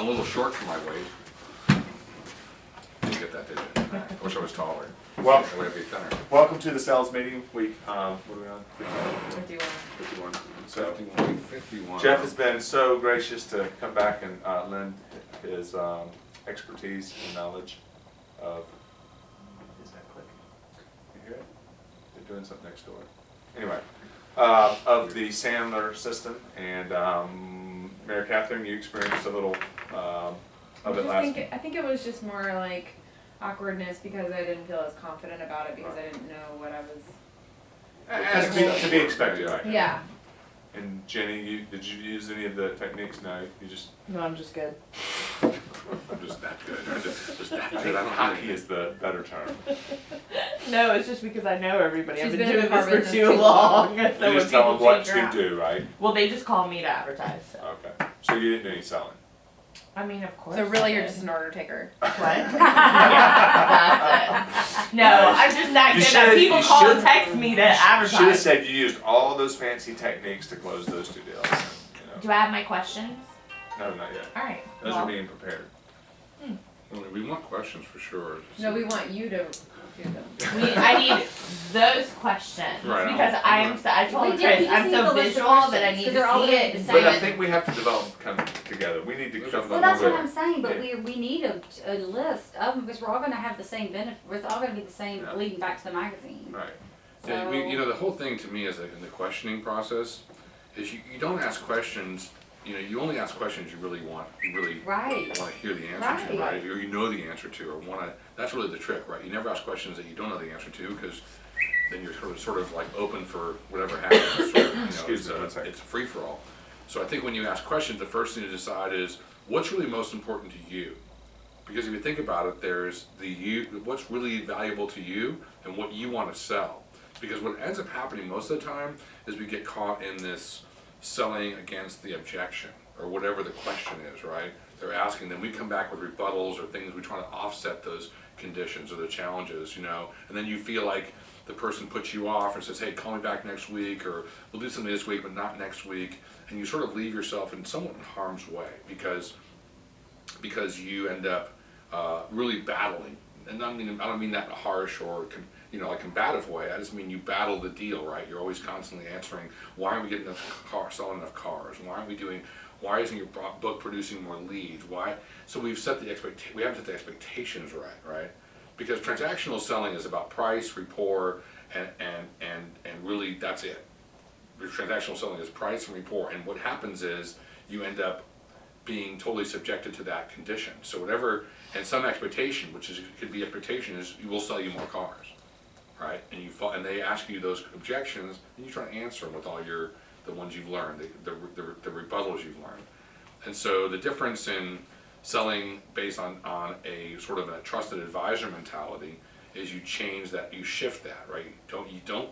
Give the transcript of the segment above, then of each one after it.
a little short for my weight. Didn't get that, did you? I wish I was taller. Well, I would be thinner. welcome to the sales meeting. What are we on? 51. So 51. Jeff has been so gracious to come back and lend his expertise and knowledge of. Is that clicking? You hear it? They're doing something next door. Anyway, of the Sandler system, and Mary Catherine, you experienced a little of it last. I think it was just more like awkwardness because I didn't feel as confident about it because I didn't know what I was. To be expected, right? Yeah. And Jenny, did you use any of the techniques? No, you just. No, I'm just good. I'm just that good. I'm just that I good. think I don't hockey have is the better term. No, it's just because I know everybody. I've She's been been in doing the car this for business too too long. long. So You when just tell people them what change to around- do, right? Well, they just call me to advertise. So. Okay. So you didn't do any selling. I mean, of course. So really, I you're did. just an order taker. What? Yeah, that's it. No, I'm just that You good should- that people you call and should- text me to Should have advertise. said you used all those fancy techniques to close those two deals. Do I have my questions? No, not yet. All right. Those well, are being prepared. We want questions for sure. No, we want you to do them. I need those questions Right, because I'm I told We Chris just I'm need so the list of visual that I questions, need 'cause to they're all see gonna it. be And the But I then- think we have to develop come together. We need to come Well, up that's with what I'm saying, but Yeah. we need a list of them, because we're all gonna have the same benefit, we're all gonna be the same Yeah. leading back to the magazine. Right. Yeah, So- you know, the whole thing to me is like in the questioning process is you don't ask questions. You know, you only ask questions you really want Right. to hear the answer to, Right. right? Or you know the answer to, or want to. That's really the trick, right? You never ask questions that you don't know the answer to, because then you're sort of like open for whatever happens. Sort of, you know, Excuse me, one second. it's a free for all. So I think when you ask questions, the first thing to decide is what's really most important to you. Because if you think about it, there's what's really valuable to you and what you want to sell. Because what ends up happening most of the time is we get caught in this selling against the objection or whatever the question is, right? They're asking, then we come back with rebuttals or things, we try to offset those conditions or the challenges, you know, and then you feel like the person puts you off and says, hey, call me back next week, or we'll do something this week but not next week, and you sort of leave yourself in somewhat in harm's way because you end up really battling. And I don't mean that in a harsh or like combative way. I just mean you battle the deal, right? You're always constantly answering, why aren't we getting selling enough cars? Why isn't your book producing more leads? Why? So we haven't set the expectations right? Because transactional selling is about price, rapport, and really that's it. Transactional selling is price and rapport, and what happens is you end up being totally subjected to that condition. So whatever, and some expectation, could be expectation, is we will sell you more cars, right? And they ask you those objections, and you try to answer them with all the ones you've learned, the rebuttals you've learned. And so the difference in selling based on a sort of a trusted advisor mentality is you change that, you shift that, right?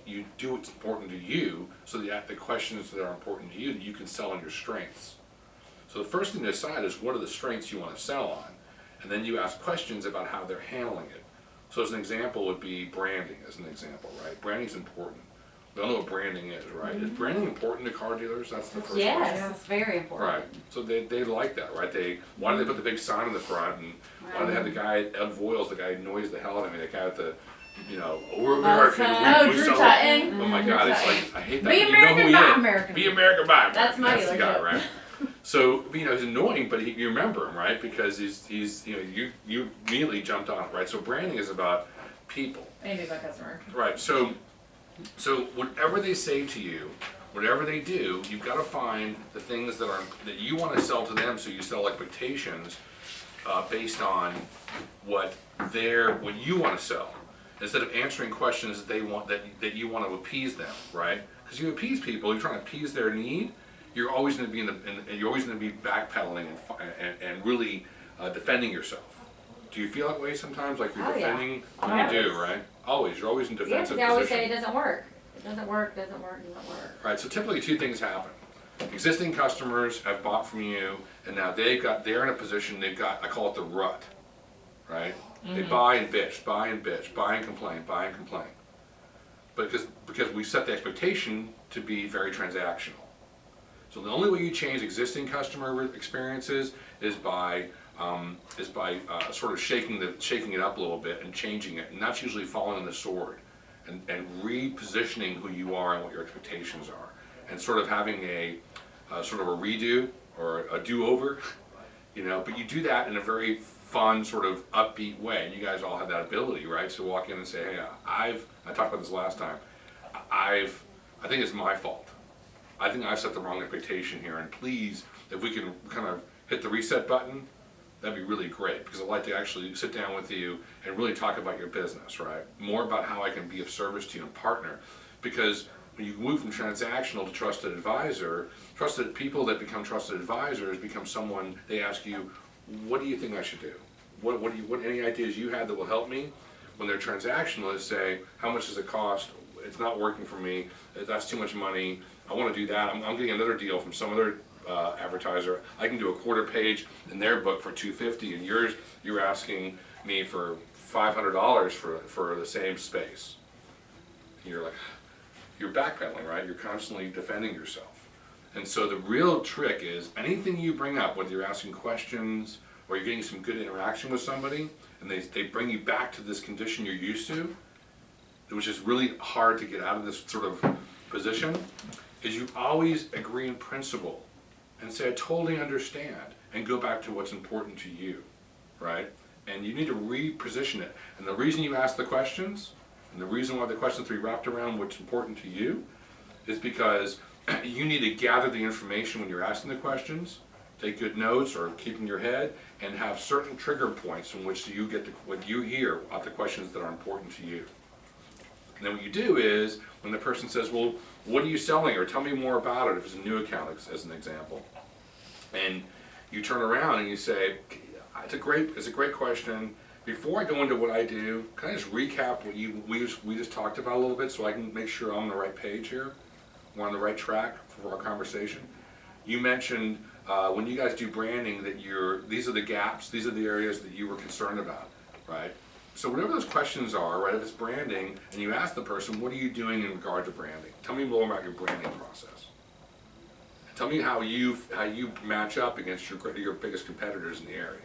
You do what's important to you, so that the questions that are important to you that you can sell on your strengths. So the first thing to decide is what are the strengths you want to sell on, and then you ask questions about how they're handling it. So as an example would be branding, as an example, right? Branding is important. We all know what branding is, right? Is branding important to car dealers? That's the first question. Yes, it's very important. Right. So they like that, right? Why do they put the big sign in the front, and why do they have the guy at Ed Voiles, the guy who annoys the hell out of me, the guy at the, we're American. we Drew sell- Tutton. Oh my God, it's like, I hate that. Be You know American, who he buy is. American. Be American, buy American. That's my the guy, legit. right? So, he's annoying, but you remember him, right? Because he's you immediately jumped on it, right? So branding is about people. Maybe my customer. Right, so whatever they say to you, whatever they do, you've got to find the things that you want to sell to them, so you sell expectations based on what you want to sell, instead of answering questions that you want to appease them, right? Because you appease people, you're trying to appease their need. You're always going to be you're always going to be backpedaling and really defending yourself. Do you feel that way sometimes? Like you're Oh, yeah. defending? Always. You do, right? Always. You're always in Yeah, defensive because they always position. say it doesn't work. It doesn't work, doesn't work, doesn't work. Right, so typically two things happen. Existing customers have bought from you, and now they're in a position, I call it the rut, right? They buy and bitch, buy and bitch, buy and complain, buy and complain. But because we set the expectation to be very transactional. So the only way you change existing customer experiences is by sort of shaking it up a little bit and changing it, and that's usually falling on the sword and repositioning who you are and what your expectations are, and sort of having a sort of a redo or a do-over, you know. But you do that in a very fun, sort of upbeat way, and you guys all have that ability, right? So walk in and say, hey, I talked about this last time. I think it's my fault. I think I've set the wrong expectation here, and please, if we can kind of hit the reset button, that'd be really great, because I'd like to actually sit down with you and really talk about your business, right? More about how I can be of service to you and partner, because when you move from transactional to trusted advisor, trusted people that become trusted advisors become someone, they ask you, what do you think I should do? What any ideas you had that will help me? When they're transactional, they say, how much does it cost? It's not working for me. That's too much money. I want to do that. I'm getting another deal from some other advertiser. I can do a quarter page in their book for $250, and you're asking me for $500 for the same space. And you're like, you're backpedaling, right? You're constantly defending yourself. And so the real trick is anything you bring up, whether you're asking questions or you're getting some good interaction with somebody, and they bring you back to this condition you're used to, which is really hard to get out of this sort of position, is you always agree in principle and say, I totally understand, and go back to what's important to you, right? And you need to reposition it. And the reason you ask the questions, and the reason why the questions be wrapped around what's important to you, is because you need to gather the information when you're asking the questions, take good notes or keep in your head, and have certain trigger points in which you get what you hear of the questions that are important to you. And then what you do is, when the person says, well, what are you selling, or tell me more about it, if it's a new account, as an example, and you turn around and you say, it's a great question. Before I go into what I do, can I just recap what we just talked about a little bit, so I can make sure I'm on the right page here, we're on the right track for our conversation. You mentioned when you guys do branding that these are the gaps, these are the areas that you were concerned about, right? So whatever those questions are, right, if it's branding, and you ask the person, what are you doing in regard to branding? Tell me more about your branding process. Tell me how you match up against your biggest competitors in the area.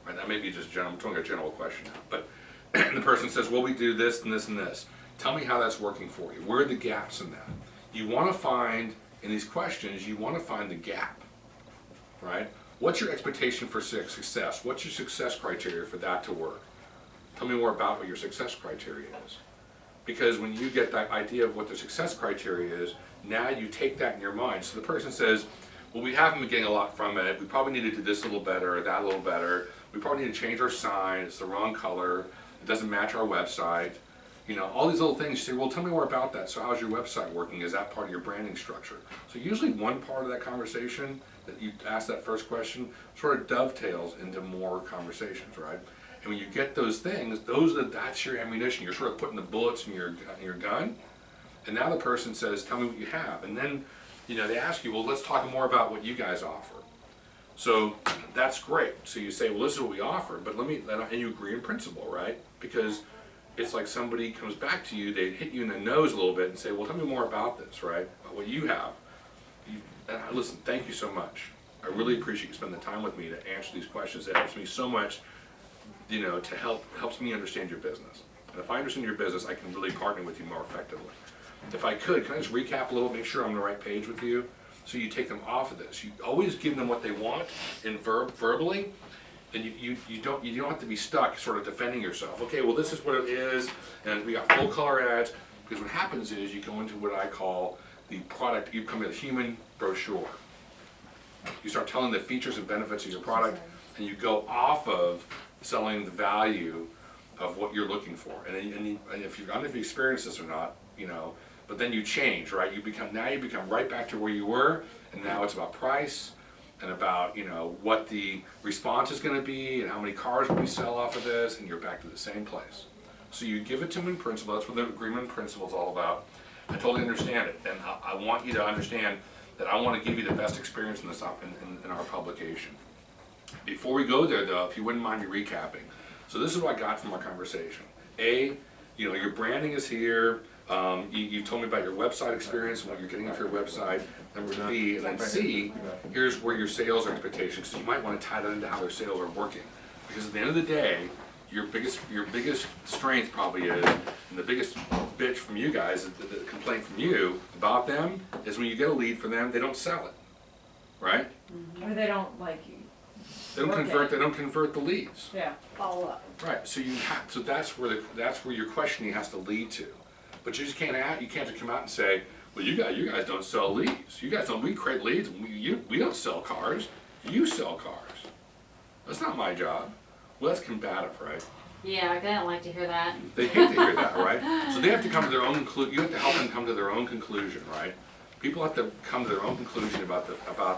Right, that may be just general, I'm throwing a general question out, but the person says, well, we do this and this and this. Tell me how that's working for you. Where are the gaps in that? You want to find, in these questions, you want to find the gap, right? What's your expectation for success? What's your success criteria for that to work? Tell me more about what your success criteria is. Because when you get that idea of what the success criteria is, now you take that in your mind. So the person says, well, we haven't been getting a lot from it. We probably need to do this a little better or that a little better. We probably need to change our sign. It's the wrong color. It doesn't match our website. You know, all these little things. You say, well, tell me more about that. So how's your website working? Is that part of your branding structure? So usually one part of that conversation that you ask that first question sort of dovetails into more conversations, right? And when you get those things, that's your ammunition. You're sort of putting the bullets in your gun. And now the person says, tell me what you have. And then, you know, they ask you, well, let's talk more about what you guys offer. So that's great. So you say, well, this is what we offer, but and you agree in principle, right? Because it's like somebody comes back to you, they hit you in the nose a little bit and say, well, tell me more about this, right? About what you have. Listen, thank you so much. I really appreciate you spending the time with me to answer these questions. It helps me so much, you know, helps me understand your business. And if I understand your business, I can really partner with you more effectively. If I can I just recap a little, make sure I'm on the right page with you, so you take them off of this. You always give them what they want in verbally, and you don't have to be stuck sort of defending yourself. Okay, well, this is what it is, and we got full color ads, because what happens is you go into what I call the product, you become a human brochure. You start telling the features and benefits of your product, and you go off of selling the value of what you're looking for. And if I don't know if you experience this or not, you know, but then you change, right? You become right back to where you were, and now it's about price and about, you know, what the response is going to be and how many cars will we sell off of this, and you're back to the same place. So you give it to them in principle. That's what the agreement in principle is all about. I totally understand it, and I want you to understand that I want to give you the best experience in this in our publication. Before we go there, though, if you wouldn't mind me recapping. So this is what I got from our conversation. You know, your branding is here. You told me about your website experience and what you're getting off your website. number B, and then C, here's where your sales expectations, because you might want to tie that into how their sales are working. Because at the end of the day, your biggest strength probably is, and the biggest bitch from you guys, the complaint from you about them, is when you get a lead for them, they don't sell it, right? Or they don't like you. They don't convert the leads. Yeah. Follow up. Right, so that's where your questioning has to lead to. But you just can't just come out and say, well, you guys don't sell leads. We create leads, and we don't sell cars. You sell cars. That's not my job. Well, that's combative, right? Yeah, they don't like to hear that. They hate to hear that, right? So they have to come to their own you have to help them come to their own conclusion, right? People have to come to their own conclusion about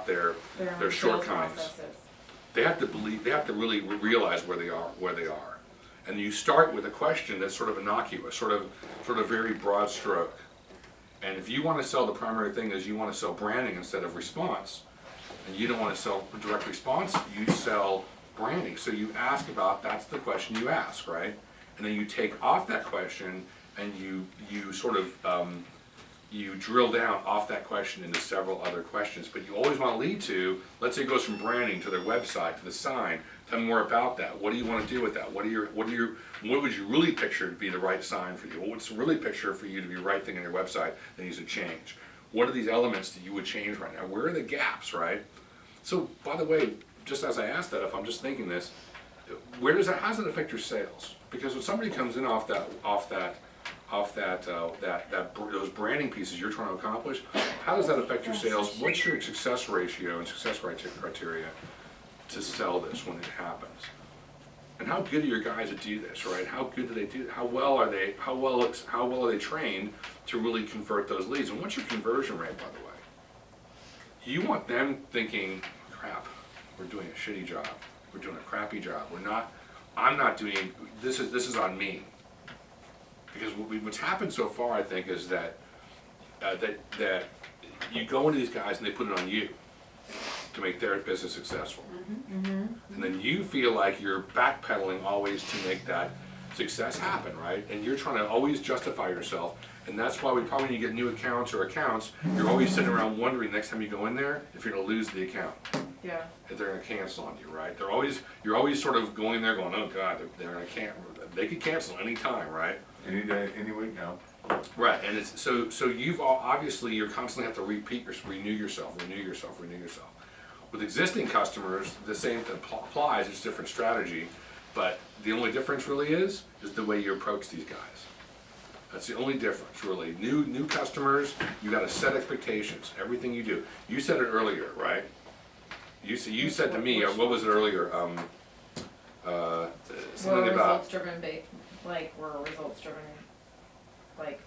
their own shortcomings. sales processes. They have to really realize where they are. And you start with a question that's sort of innocuous, sort of very broad stroke. And if you want to sell, the primary thing is you want to sell branding instead of response, and you don't want to sell direct response, you sell branding. So you ask about, that's the question you ask, right? And then you take off that question and you sort of, you drill down off that question into several other questions. But you always want to lead to, let's say it goes from branding to their website, to the sign. Tell me more about that. What do you want to do with that? What would you really picture to be the right sign for you? What's really picture for you to be the right thing on your website that needs to change? What are these elements that you would change right now? Where are the gaps, right? So, by the way, just as I asked that, if I'm just thinking this, how does it affect your sales? Because when somebody comes in off those branding pieces you're trying to accomplish, how does that affect your sales? What's your success ratio and success criteria to sell this when it happens? And how good are your guys to do this, right? How good do they do? How well are they trained to really convert those leads? And what's your conversion rate, by the way? You want them thinking, crap, we're doing a shitty job. We're doing a crappy job. I'm not doing, this is on me. Because what's happened so far, I think, is that you go into these guys and they put it on you to make their business successful. And then you feel like you're backpedaling always to make that success happen, right? And you're trying to always justify yourself. And that's why when you get new accounts, you're always sitting around wondering next time you go in there if you're going to lose the account. Yeah. If they're going to cancel on you, right? You're always sort of going there going, oh God, they're going to cancel. They could cancel any time, right? Any day, any week now. Right, and it's so you've obviously you're constantly have to renew yourself. With existing customers, the same thing applies. It's different strategy, but the only difference really is the way you approach these guys. That's the only difference, really. New customers, you got to set expectations. Everything you do. You said it earlier, right? You said to me, what was it earlier? Something We're about results driven, we're results driven. Like,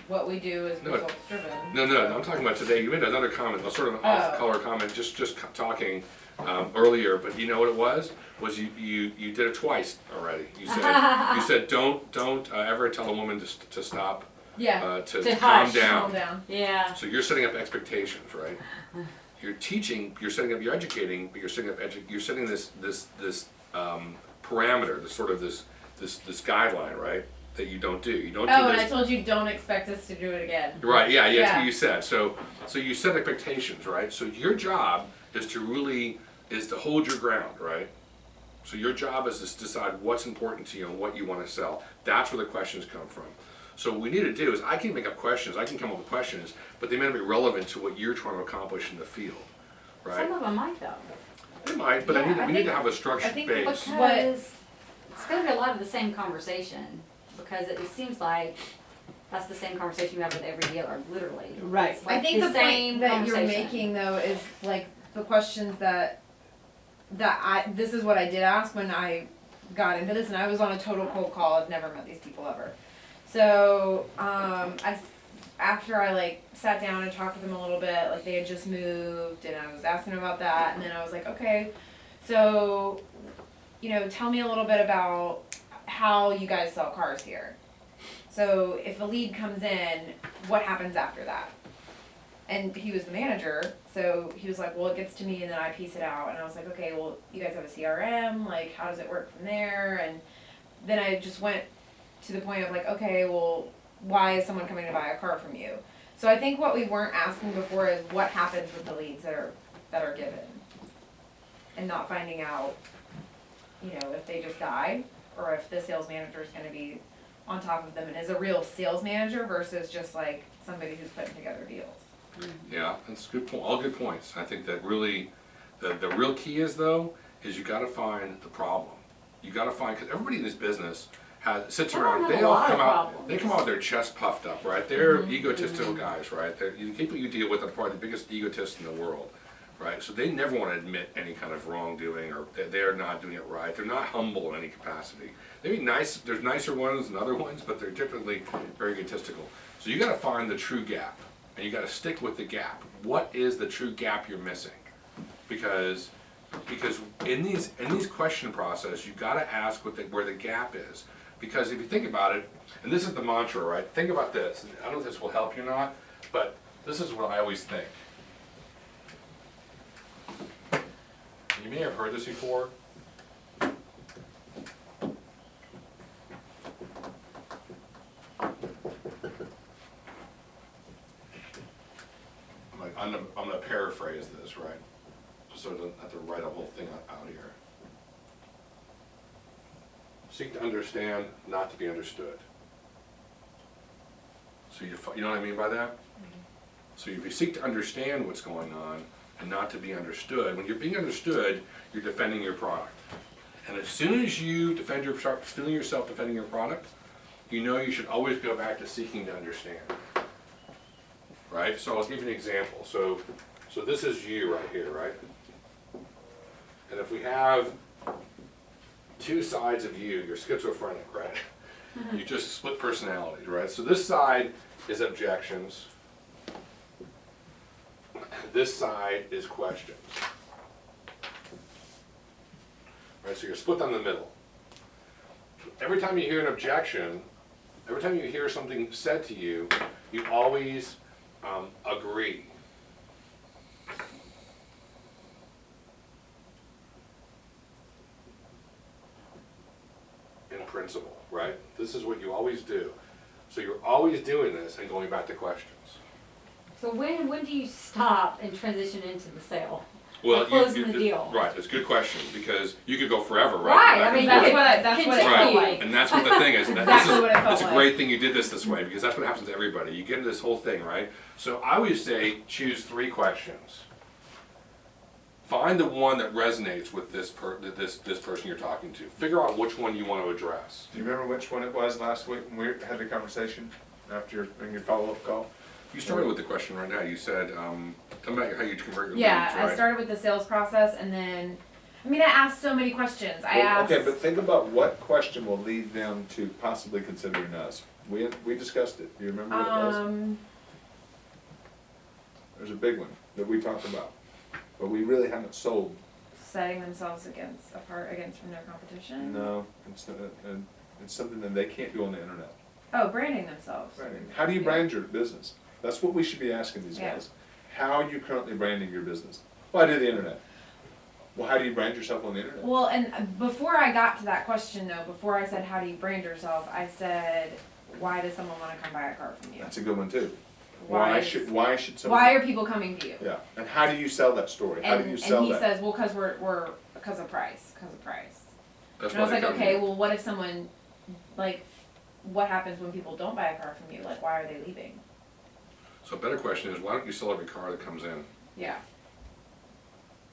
what we do is No, results driven. No, I'm talking about today. You made another comment, a sort of an off-color comment, just talking earlier. But you know what it was? You did it twice already. You said don't ever tell a woman to stop. Yeah. To calm hush. down. Calm down. Yeah. So you're setting up expectations, right? You're teaching, you're educating, but you're setting this parameter, this guideline, right? That you don't do. You don't do Oh, and this. I told you don't expect us to do it again. Right, yeah, that's Yeah. what you said. So you set expectations, right? So your job is to hold your ground, right? So your job is to decide what's important to you and what you want to sell. That's where the questions come from. So what we need to do is I can make up questions, I can come up with questions, but they may not be relevant to what you're trying to accomplish in the field, right? Some of them might though. They might, but Yeah, we need to have a structured think base. Because it's gonna be a lot of the same conversation, because it seems like that's the same conversation you have with every dealer, literally. Right. It's I like think the same point that you're conversation. making though is like the questions that this is what I did ask when I got into this, and I was on a total cold call. I've never met these people ever. So after I sat down and talked with them a little bit, they had just moved, and I was asking them about that, and then I was like, okay, so tell me a little bit about how you guys sell cars here. So if a lead comes in, what happens after that? And he was the manager, so he was like, well, it gets to me and then I piece it out. And I was like, okay, well, you guys have a CRM, how does it work from there? And then I just went to the point of okay, well, why is someone coming to buy a car from you? So I think what we weren't asking before is what happens with the leads that are given, and not finding out, you know, if they just die or if the sales manager is going to be on top of them and is a real sales manager versus just like somebody who's putting together deals. Yeah, that's a good point, all good points. I think that really, the real key is though, is you gotta find the problem. You gotta find, cause everybody in this business sits I don't around, have they a all lot of come out, problems. they come out with their chest puffed up, right? They're egotistical guys, right? The people you deal with are probably the biggest egotists in the world, right? So they never wanna admit any kind of wrongdoing or that they're not doing it right. They're not humble in any capacity. They be nice, there's nicer ones than other ones, but they're typically very egotistical. So you gotta find the true gap. And you gotta stick with the gap. What is the true gap you're missing? Because in these question process, you gotta ask where the gap is. Because if you think about it, and this is the mantra, right? Think about this. I don't know if this will help you or not, but this is what I always think. You may have heard this before. I'm gonna paraphrase this, right? Just so I don't have to write a whole thing out here. Seek to understand, not to be understood. So you know what I mean by that? So if you seek to understand what's going on and not to be understood, when you're being understood, you're defending your product. And as soon as you start feeling yourself defending your product, you know you should always go back to seeking to understand. Right? So I'll give you an example. So this is you right here, right? And if we have two sides of you, you're schizophrenic, right? You just split personalities, right? So this side is objections. This side is questions. Right? So you're split down the middle. Every time you hear an objection, every time you hear something said to you, you always agree. In principle, right? This is what you always do. So you're always doing this and going back to questions. So when do you stop and transition into the sale? Well, Like closing the deal. Right, it's a good question because you could go forever, right? Right, Back I and mean, forth. That's what it felt Continue. like. And that's what the thing is. Exactly what it felt It's a like. great thing you did this way because that's what happens to everybody. You get into this whole thing, right? So I always say choose 3 questions. Find the one that resonates with this person you're talking to. Figure out which one you want to address. Do you remember which one it was last week when we had the conversation after your follow-up call? You started with the question right now. You said, tell me about how you convert your Yeah, leads, right? I started with the sales process and then, I mean, I asked so many questions. I asked. Okay, but think about what question will lead them to possibly considering us. We discussed it. Do you remember what it was? There's a big one that we talked about, but we really haven't sold. Setting themselves apart from their competition. No, it's something that they can't do on the internet. Oh, branding themselves. How do you brand your business? That's what we should be asking these Yeah. guys. How are you currently branding your business? Well, I do the internet. Well, how do you brand yourself on the internet? Well, and before I got to that question though, before I said how do you brand yourself, I said, why does someone want to come buy a car from you? That's a good one too. Why Why should someone? Why are people coming to you? Yeah, and how do you sell that story? How do you sell and he that? says, well, because of price. That's And I was why like, they come okay, here. well, what if someone, like, what happens when people don't buy a car from you? Like, why are they leaving? So a better question is, why don't you sell every car that comes in? Yeah.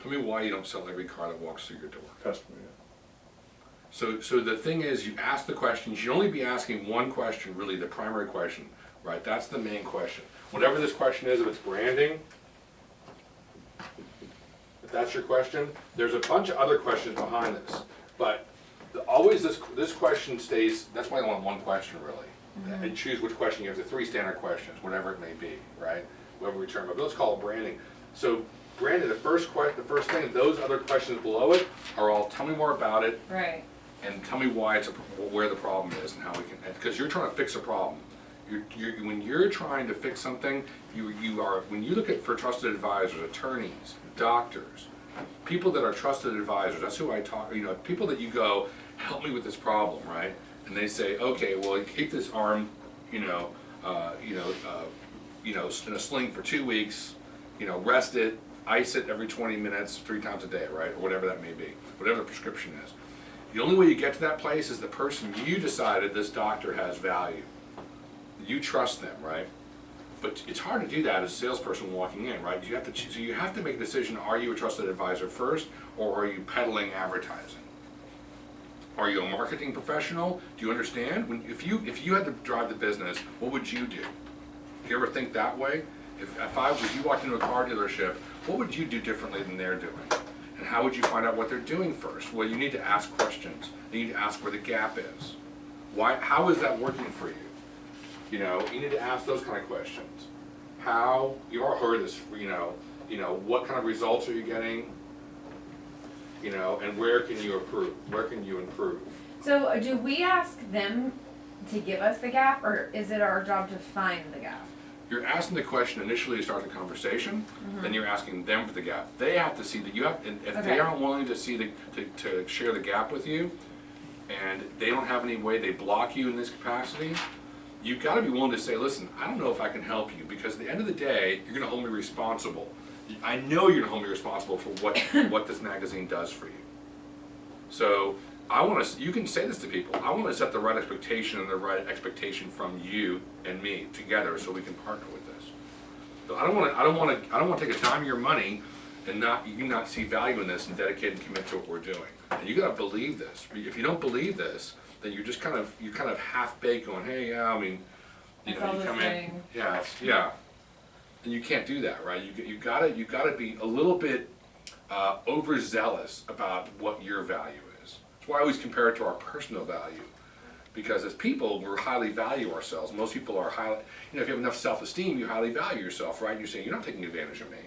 Tell me why you don't sell every car that walks through your door. Customer. Yeah. So the thing is, you ask the question, you should only be asking one question, really, the primary question, right? That's the main question. Whatever this question is, if it's branding, if that's your question, there's a bunch of other questions behind this. But always this question stays, that's why I want one question, really. And choose which question. You have the 3 standard questions, whatever it may be, right? Whatever we term it. But let's call it branding. So branding, the first thing, those other questions below it are all, tell me more about it, Right. and tell me why where the problem is and how we can, because you're trying to fix a problem. When you're trying to fix something, when you look for trusted advisors, attorneys, doctors, people that are trusted advisors, that's who I talk, people that you go, help me with this problem, right? And they say, okay, well, keep this arm, you know, in a sling for 2 weeks, you know, rest it, ice it every 20 minutes, 3 times a day, right? Or whatever that may be, whatever the prescription is. The only way you get to that place is the person you decided this doctor has value. You trust them, right? But it's hard to do that as a salesperson walking in, right? You have to, so you have to make a decision, are you a trusted advisor first, or are you peddling advertising? Are you a marketing professional? Do you understand? If you had to drive the business, what would you do? Do you ever think that way? If you walked into a car dealership, what would you do differently than they're doing? And how would you find out what they're doing first? Well, you need to ask questions. You need to ask where the gap is. How is that working for you? You know, you need to ask those kind of questions. How, you all heard this, you know, what kind of results are you getting? You know, and where can you improve? Where can you improve? So do we ask them to give us the gap, or is it our job to find the gap? You're asking the question initially to start the conversation, then you're asking them for the gap. They have to see that you have, and if Okay. they aren't willing to see to share the gap with you, and they don't have any way, they block you in this capacity, you've got to be willing to say, listen, I don't know if I can help you, because at the end of the day, you're going to hold me responsible. I know you're going to hold me responsible for what this magazine does for you. So I want to. You can say this to people. I want to set the right expectation and the right expectation from you and me together, so we can partner with this. So I don't want to take a time of your money and not see value in this and dedicate and commit to what we're doing. And you got to believe this. If you don't believe this, then you're just kind of half baked, going, hey, yeah, I mean, you know, you come in, yeah. And you can't do that, right? You gotta be a little bit overzealous about what your value is. That's why I always compare it to our personal value, because as people, we highly value ourselves. Most people are highly, you know, if you have enough self-esteem, you highly value yourself, right? You're saying, you're not taking advantage of me.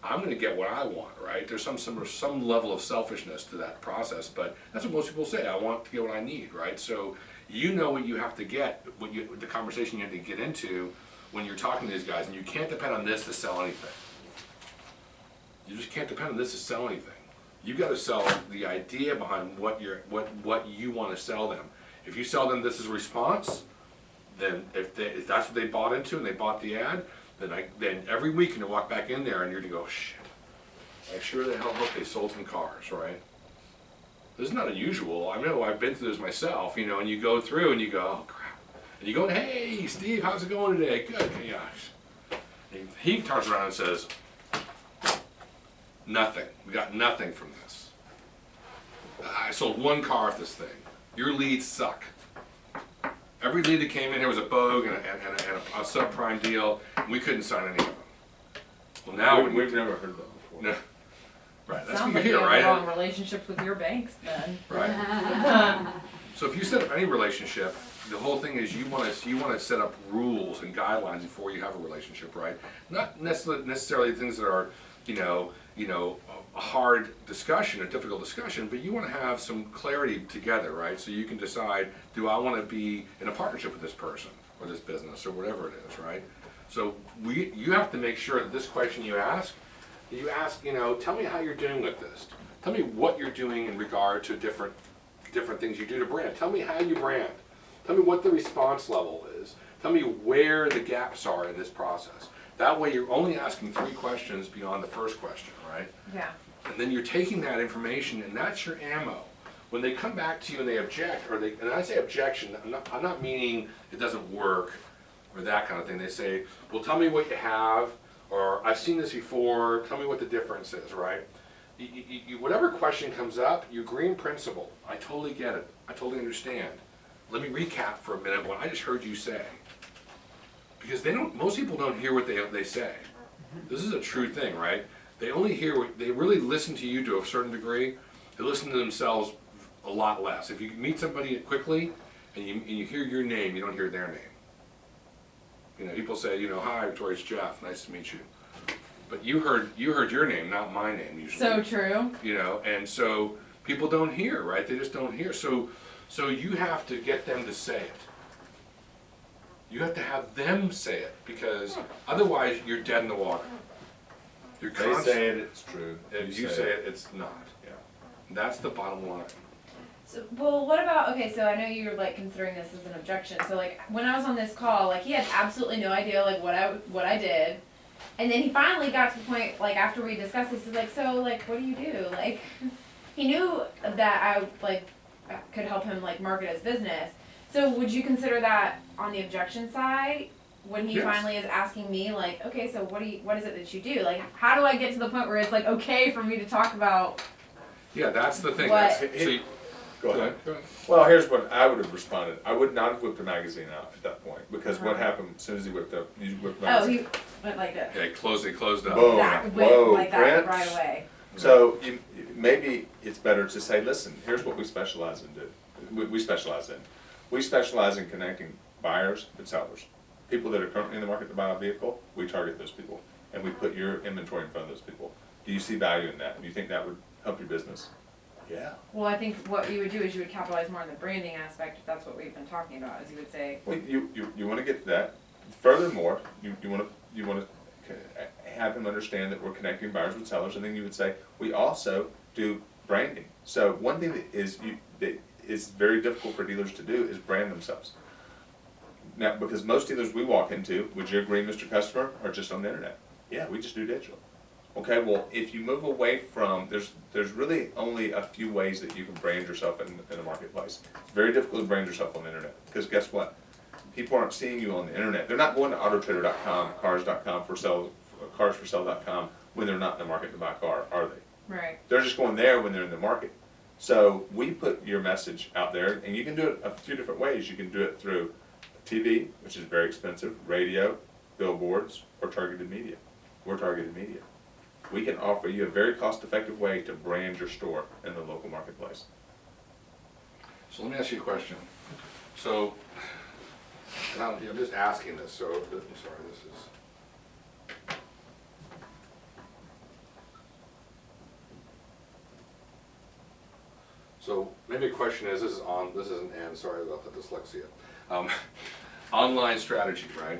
I'm going to get what I want, right? There's some level of selfishness to that process, but that's what most people say. I want to get what I need, right? So you know what you have to get, the conversation you have to get into when you're talking to these guys, and you can't depend on this to sell anything. You just can't depend on this to sell anything. You got to sell the idea behind what you want to sell them. If you sell them this is a response, then if that's what they bought into and they bought the ad, then every week you walk back in there and you're gonna go, shit, I sure the hell hope they sold some cars, right? This is not unusual. I know I've been through this myself, you know, and you go through and you go, oh crap. And you go, hey, Steve, how's it going today? Good, gosh. And he turns around and says, nothing. We got nothing from this. I sold one car off this thing. Your leads suck. Every lead that came in here was a bogue and a subprime deal, and we couldn't sign any of them. Well, now We've never heard that before. No. Right, that's Sounds what like you you hear, have right? long relationships with your banks then. Right. So if you set up any relationship, the whole thing is you want to set up rules and guidelines before you have a relationship, right? Not necessarily things that are, you know, a hard discussion, a difficult discussion, but you want to have some clarity together, right? So you can decide, do I want to be in a partnership with this person or this business or whatever it is, right? So you have to make sure that this question you ask, you know, tell me how you're doing with this. Tell me what you're doing in regard to different things you do to brand. Tell me how you brand. Tell me what the response level is. Tell me where the gaps are in this process. That way you're only asking 3 questions beyond the first question, right? Yeah. And then you're taking that information, and that's your ammo. When they come back to you and they object, and I say objection, I'm not meaning it doesn't work or that kind of thing. They say, well, tell me what you have, or I've seen this before, tell me what the difference is, right? Whatever question comes up, you agree in principle. I totally get it. I totally understand. Let me recap for a minute what I just heard you say. Because most people don't hear what they say. This is a true thing, right? They only hear, they really listen to you to a certain degree. They listen to themselves a lot less. If you meet somebody quickly and you hear your name, you don't hear their name. You know, people say, you know, hi, Victoria, it's Jeff, nice to meet you. But you heard your name, not my name usually. So true. You know, and so people don't hear, right? They just don't hear. So you have to get them to say it. You have to have them say it, because otherwise you're dead in the water. You're They say it, it's true. If you say it, it's not. Yeah. That's the bottom line. So, well, what about, okay, so I know you were like considering this as an objection, so like, when I was on this call, like, he had absolutely no idea, like, what I did. And then he finally got to the point, like, after we discussed this, he's like, so, like, what do you do? Like, he knew that I, like, could help him, like, market his business. So would you consider that on the objection side? When he Yes. finally is asking me, like, okay, so what is it that you do? Like, how do I get to the point where it's, like, okay for me to talk about, Yeah, that's the thing. What- That's, so you, Go ahead. Go ahead. Well, here's what I would have responded. I would not have whipped a magazine out at that point, because what Uh-huh. happened as soon as he whipped up, you whipped the oh, magazine. he went like this. Yeah, they closed up. Boom. That went Whoa, like that Brent. right away. So maybe it's better to say, listen, here's what we specialize in. We specialize in. We specialize in connecting buyers and sellers. People that are currently in the market to buy a vehicle, we target those people, and we put your inventory in front of those people. Do you see value in that? Do you think that would help your business? Yeah. Well, I think what you would do is you would capitalize more on the branding aspect, if that's what we've been talking about, is you would say, Well, you want to get to that. Furthermore, you want to have him understand that we're connecting buyers with sellers, and then you would say, we also do branding. So one thing that is very difficult for dealers to do is brand themselves. Now, because most dealers we walk into, would you agree, Mr. Customer, are just on the internet? Yeah, we just do digital. Okay, well, if you move away from, there's really only a few ways that you can brand yourself in the marketplace. It's very difficult to brand yourself on the internet, because guess what? People aren't seeing you on the internet. They're not going to autotrader.com, cars.com, carsforsale.com when they're not in the market to buy a car, are they? right, They're just going there when they're in the market. So we put your message out there, and you can do it a few different ways. You can do it through TV, which is very expensive, radio, billboards, or targeted media. We're targeted media. We can offer you a very cost-effective way to brand your store in the local marketplace. So let me ask you a question. So, and I'm just asking this, so, I'm sorry, this is. So maybe a question is, this isn't Ann, sorry about the dyslexia. Online strategy, right?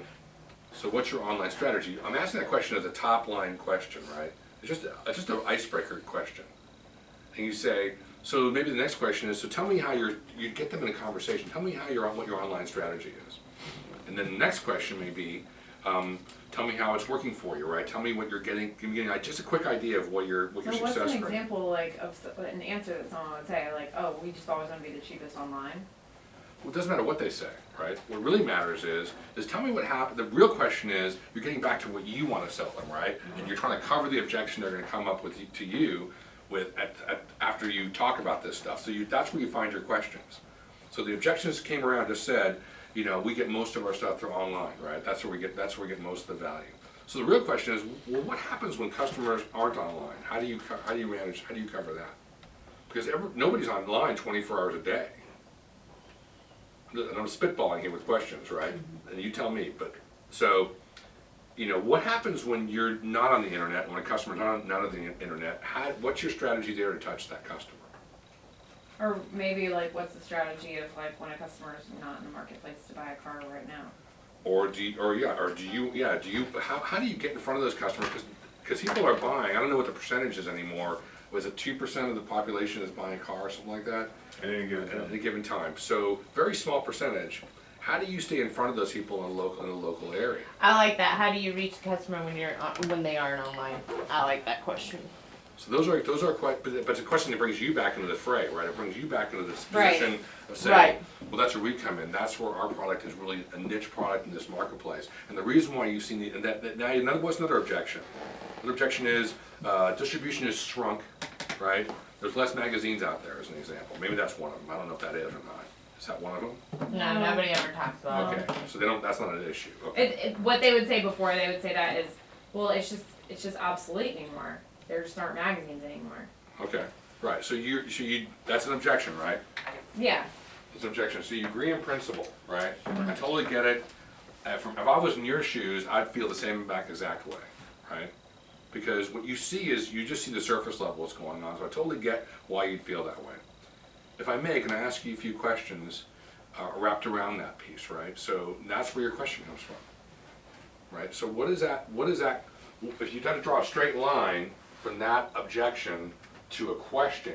So what's your online strategy? I'm asking that question as a top line question, right? It's just an icebreaker question. And you say, so maybe the next question is, so tell me how you get them in a conversation. Tell me how what your online strategy is. And then the next question may be, tell me how it's working for you, right? Tell me what you're getting, give me just a quick idea of what your so success what's an rate. example, like, of an answer that someone would say, like, oh, we just always wanna be the cheapest online? Well, it doesn't matter what they say, right? What really matters is tell me what happened. The real question is, you're getting back to what you want to sell them, right? And you're trying to cover the objection they're going to come up with to you with after you talk about this stuff. So that's where you find your questions. So the objections came around, just said, we get most of our stuff through online, right? That's where we get most of the value. So the real question is, well, what happens when customers aren't online? How do you cover that? Because nobody's online 24 hours a day. And I'm spitballing here with questions, right? And you tell me, but, so, what happens when you're not on the internet, when a customer's not on the internet, what's your strategy there to touch that customer? Or maybe, like, what's the strategy of, like, when a customer's not in the marketplace to buy a car right now? How do you get in front of those customers? Because people are buying, I don't know what the percentage is anymore, was it 2% of the population is buying a car or something like that? At any given time. At any given time. So very small percentage. How do you stay in front of those people in a local area? I like that. How do you reach the customer when they aren't online? I like that question. So those are quite, but it's a question that brings you back into the fray, right? It brings you back into this Right. position of saying, Right. well, that's where we come in. That's where our product is really a niche product in this marketplace. And the reason why you've seen now what's another objection? Another objection is distribution is shrunk, right? There's less magazines out there, as an example. Maybe that's one of them. I don't know if that is or not. Is that one of them? No, nobody ever talks about it. Okay, so that's not an issue. Okay. What they would say before, they would say that is, well, it's just obsolete anymore. There just aren't magazines anymore. Okay, right. So that's an objection, right? Yeah. It's an objection. So you agree in principle, right? I totally get it. If I was in your shoes, I'd feel the same exact way, right? Because what you see is you just see the surface level what's going on. So I totally get why you'd feel that way. If I may, can I ask you a few questions wrapped around that piece, right? So that's where your question comes from, right? So what is that? If you had to draw a straight line from that objection to a question,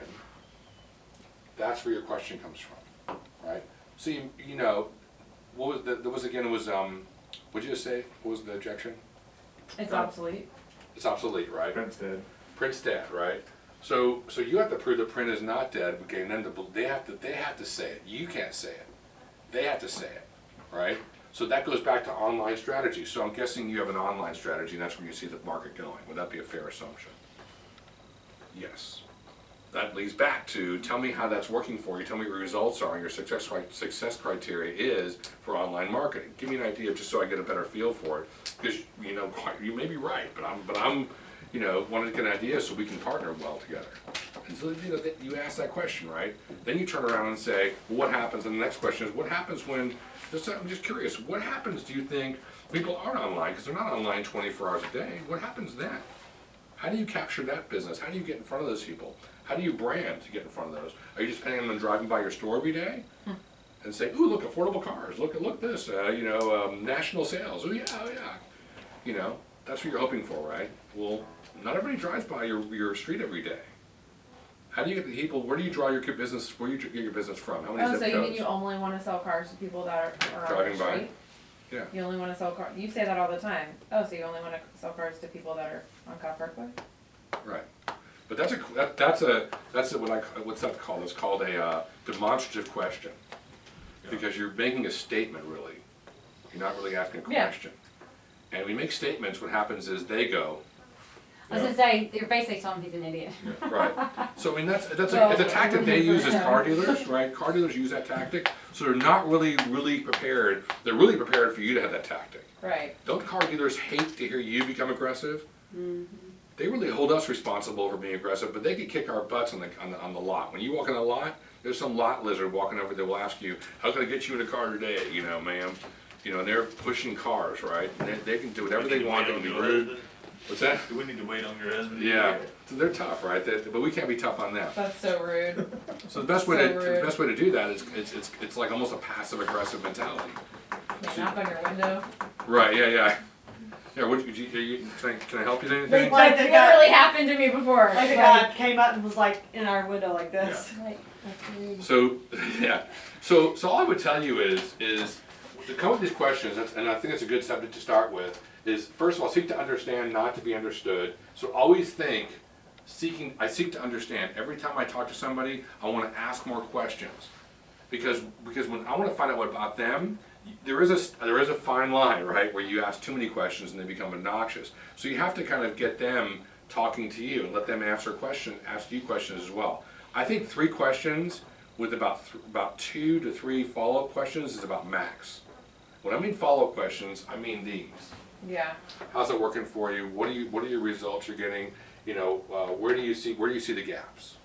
that's where your question comes from, right? So you know, what was there was again, it was, what'd you just say? What was the objection? It's obsolete. It's obsolete, right? Print's dead. Print's dead, right? So you have to prove the print is not dead, okay, and then they have to say it. You can't say it. They have to say it, right? So that goes back to online strategy. So I'm guessing you have an online strategy, and that's where you see the market going. Would that be a fair assumption? Yes. That leads back to, tell me how that's working for you. Tell me what your results are and your success criteria is for online marketing. Give me an idea just so I get a better feel for it. Because, you know, you may be right, but I'm you know, wanting to get an idea so we can partner well together. And so, you know, you ask that question, right? Then you turn around and say, well, what happens? And the next question is, what happens when, I'm just curious, what happens, do you think, people aren't online, because they're not online 24 hours a day. What happens then? How do you capture that business? How do you get in front of those people? How do you brand to get in front of those? Are you just planning on driving by your store every day? And say, ooh, look, affordable cars. Look this, you know, national sales. Oh yeah, oh yeah. You know, that's what you're hoping for, right? Well, not everybody drives by your street every day. How do you get the people, where do you draw your business, where do you get your business from? How many Oh, zip so you mean codes? you only want to sell cars to people that are on Driving the by? street? Yeah. You only want to sell cars. You say that all the time. Oh, so you only want to sell cars to people that are on Cobb Parkway? Right. But that's what's that called? It's called a demonstrative question. Because you're making a statement, really. You're not really asking a Yeah. question. And when you make statements, what happens is they go, I was gonna say, you're basically telling him he's an idiot. right. So I mean, it's Well, a tactic they use as yeah. car dealers, right? Car dealers use that tactic, so they're not really prepared. They're really prepared for you to have that tactic. Right. Don't car dealers hate to hear you become aggressive? They really hold us responsible for being aggressive, but they could kick our butts on the lot. When you walk in a lot, there's some lot lizard walking over there will ask you, how can I get you in a car today, you know, ma'am? You know, and they're pushing cars, right? And they can do whatever they want, they can be rude. What's that? Do we need to wait on your husband? Yeah, so they're tough, right? But we can't be tough on them. That's so rude. So the best way So to rude. do that is it's like almost a passive aggressive mentality. They knock on your window. Right? Yeah. Yeah. What can I help you with anything? Like That's the guy, literally happened to me before. like the guy came up and was like in our window like this. Like, that's rude. So yeah. So all I would tell you is to come with these questions, and I think it's a good subject to start with. Is first of all, seek to understand, not to be understood. So always think, I seek to understand. Every time I talk to somebody, I want to ask more questions, because when I want to find out what about them, there is a fine line, right, where you ask too many questions and they become obnoxious. So you have to kind of get them talking to you and let them ask you questions as well. I think 3 questions with about 2 to 3 follow-up questions is about max. When I mean follow-up questions, I mean these. Yeah. How's it working for you? What are your results you're getting? You know, where do you see the gaps?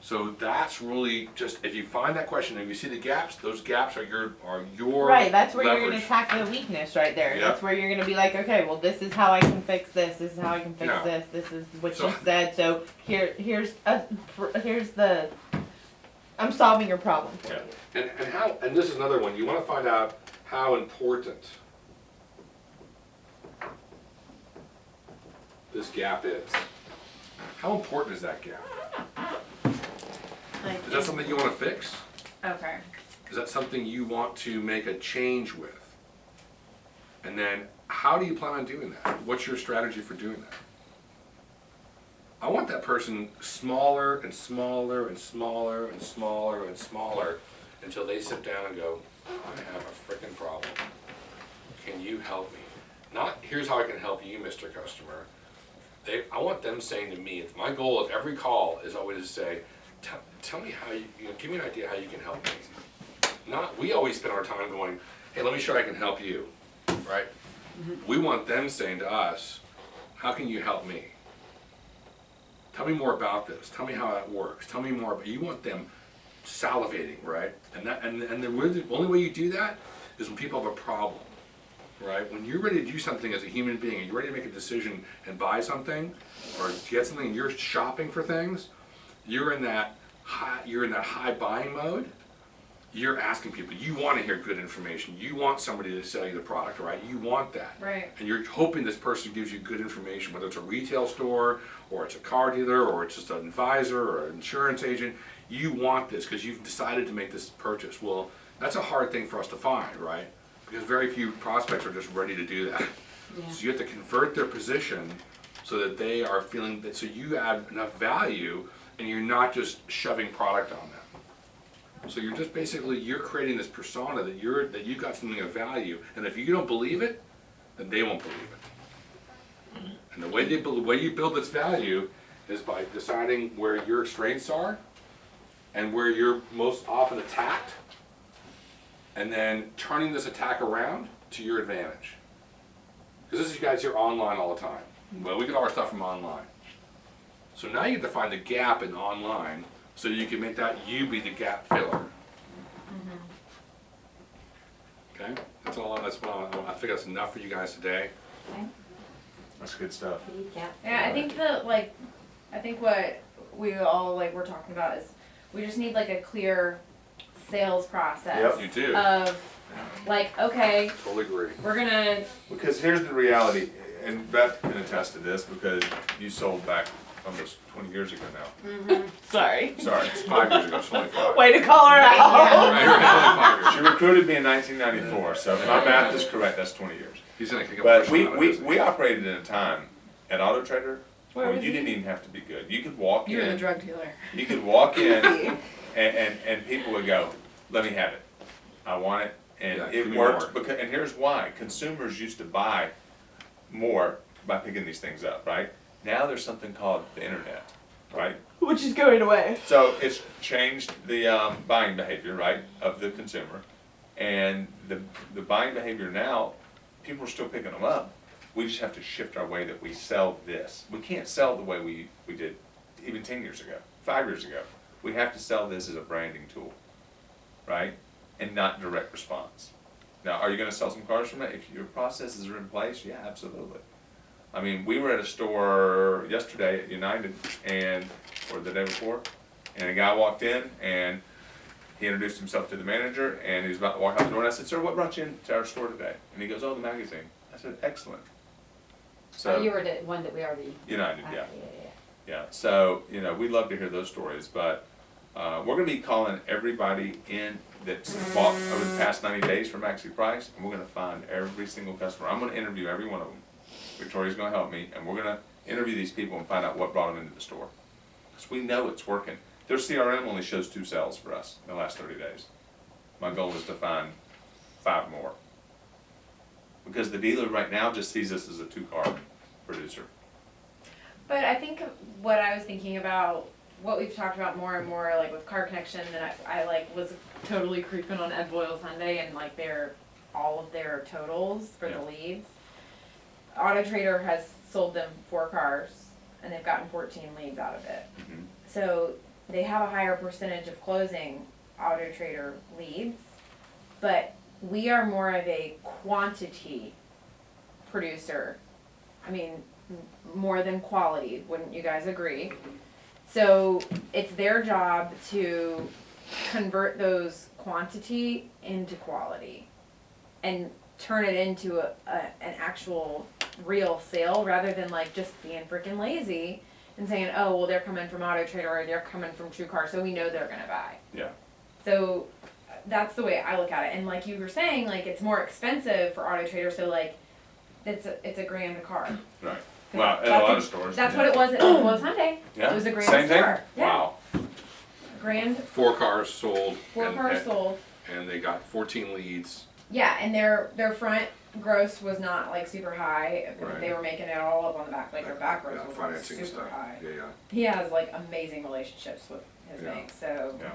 So that's really just, if you find that question and you see the gaps, those gaps are your Right, that's where you're leverage. gonna attack the weakness right there. Yep. That's where you're gonna be like, okay, well, this is how I can fix this. This is how I can fix Yeah. this is what So- you said. So here's the I'm solving your problem for you. And this is another one. You want to find out how important this gap is. How important is that gap? Like, Is that something you want to fix? Okay. Is that something you want to make a change with? And then, how do you plan on doing that? What's your strategy for doing that? I want that person smaller and smaller and smaller and smaller and smaller until they sit down and go, I have a frickin' problem. Can you help me? Not, here's how I can help you, Mr. Customer. I want them saying to me, my goal at every call is always to say, tell me how give me an idea how you can help me. We always spend our time going, hey, let me show I can help you, right? We want them saying to us, how can you help me? Tell me more about this. Tell me how that works. Tell me more. But you want them salivating, right? And the only way you do that is when people have a problem, right? When you're ready to do something as a human being, and you're ready to make a decision and buy something or get something, and you're shopping for things, you're in that high buying mode. you're asking people, you want to hear good information. You want somebody to sell you the product, right? You want that. Right. And you're hoping this person gives you good information, whether it's a retail store, or it's a car dealer, or it's just an advisor, or an insurance agent. You want this because you've decided to make this purchase. Well, that's a hard thing for us to find, right? Because very few prospects are just ready to do that. Yeah. So you have to convert their position so that they are feeling that, so you add enough value and you're not just shoving product on them. So you're just basically, you're creating this persona that you've got something of value, and if you don't believe it, then they won't believe it. And the way you build this value is by deciding where your strengths are and where you're most often attacked, and then turning this attack around to your advantage. Because this is, you guys, you're online all the time. Well, we get all our stuff from online. So now you have to find the gap in online so you can make that you be the gap filler. Okay? That's all. That's what I think that's enough for you guys today. Okay. That's good stuff. Yeah. Yeah, I think I think what we all were talking about is we just need a clear sales process. Yep. You do. Of okay, Totally agree. we're gonna Because here's the reality, and Beth can attest to this because you sold back almost 20 years ago now. Sorry. Sorry. It's 5 years ago, it's 25. Way to call her out. Right, right, 25 years. She recruited me in 1994, so if my math is correct, that's 20 years. He's gonna kick a But portion out of this. we operated in a time at Auto Trader Where where was you he? didn't even have to be good. You could walk you're the in, drug dealer. you could walk in and people would go, let me have it. I want it. And Yeah, give it me worked more. because, and here's why. Consumers used to buy more by picking these things up, right? Now there's something called the internet, right? Which is going away. So it's changed the buying behavior, right, of the consumer. And the buying behavior now, people are still picking them up. We just have to shift our way that we sell this. We can't sell the way we did even 10 years ago, 5 years ago. We have to sell this as a branding tool, right? And not direct response. Now, are you gonna sell some cars from it? If your processes are in place, yeah, absolutely. I mean, we were at a store yesterday at United or the day before, and a guy walked in and he introduced himself to the manager and he was about to walk out the door and I said, sir, what brought you into our store today? And he goes, oh, the magazine. I said, excellent. So you So, were the one that we already. United, yeah. Yeah. Yeah, so, we'd love to hear those stories, but we're gonna be calling everybody in that's bought over the past 90 days for Maxi Price, and we're gonna find every single customer. I'm gonna interview every one of them. Victoria's gonna help me, and we're gonna interview these people and find out what brought them into the store. Because we know it's working. Their CRM only shows 2 sales for us in the last 30 days. My goal is to find 5 more. Because the dealer right now just sees us as a 2-car producer. But I think what I was thinking about, what we've talked about more and more, with Car Connection, and I was totally creeping on Ed Boyle Sunday and all of their totals for Yeah. the leads. Auto Trader has sold them 4 cars and they've gotten 14 leads out of it. Mhm. So they have a higher percentage of closing Auto Trader leads, but we are more of a quantity producer. I mean, more than quality, wouldn't you guys agree? So it's their job to convert those quantity into quality and turn it into an actual real sale rather than just being freaking lazy and saying, oh, well, they're coming from Auto Trader or they're coming from True Car, so we know they're gonna buy. Yeah. So that's the way I look at it. And like you were saying, it's more expensive for Auto Trader, so it's a $1,000 a car. Right. Well, at a lot of stores. That's yeah. what it was at Hyundai. Yeah. It was a $1,000 Same thing? store. Yeah. Wow. Grand, 4 cars sold. 4 cars sold. And they got 14 leads. Yeah, and their front gross was not super high. Right. They were making it all up on the back. Their back gross Yeah, was financing and super stuff. high. Yeah, yeah. He has amazing relationships with his Yeah. bank, so Yeah.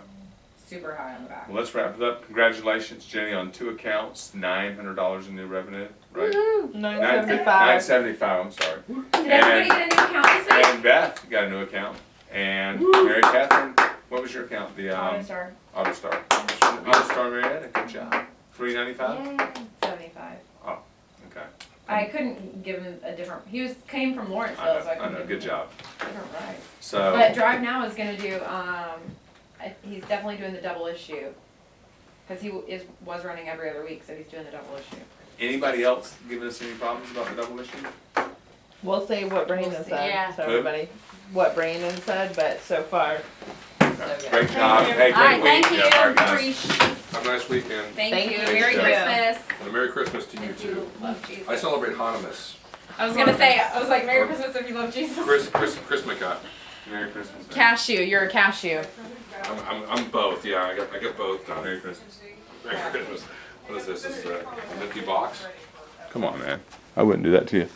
super high on the back. Well, let's wrap it up. Congratulations, Jenny, on 2 accounts, $900 in new revenue, right? Woohoo! 975. 975, I'm sorry. Did everybody get a new account this week? And Beth got a new account. And Mary Catherine, what was your account? The AutoStar. AutoStar. AutoStar Marietta, good job. $395? Yay. 75. Oh, okay. I couldn't give him a different. Came from Lawrenceville, so I I couldn't know, give good him job. a different ride. So, But Drive Now is gonna do. He's definitely doing the double issue. cause was running every other week, so he's doing the double issue. Anybody else giving us any problems about the double issue? We'll see what Brandon We'll see. said, Yeah. so Who? everybody, what Brandon said, but so far, good. Great job. you. Hey, All right, great week. thank you. Yeah, all right, guys. Appreciate- Have a nice weekend. Thank you, you. Merry Thanks, Christmas. And a Merry Christmas to you Thank too. you. Love Jesus. I celebrate Hanukkah. I was gonna say, I was like, Merry Christmas if you love Jesus. Chris McCut. Merry Christmas. man. Cashew, you're a cashew. I'm both, yeah, I got both done. Merry Christmas. Merry Christmas. What is this? This is an empty box? Come on, man. I wouldn't do that to you.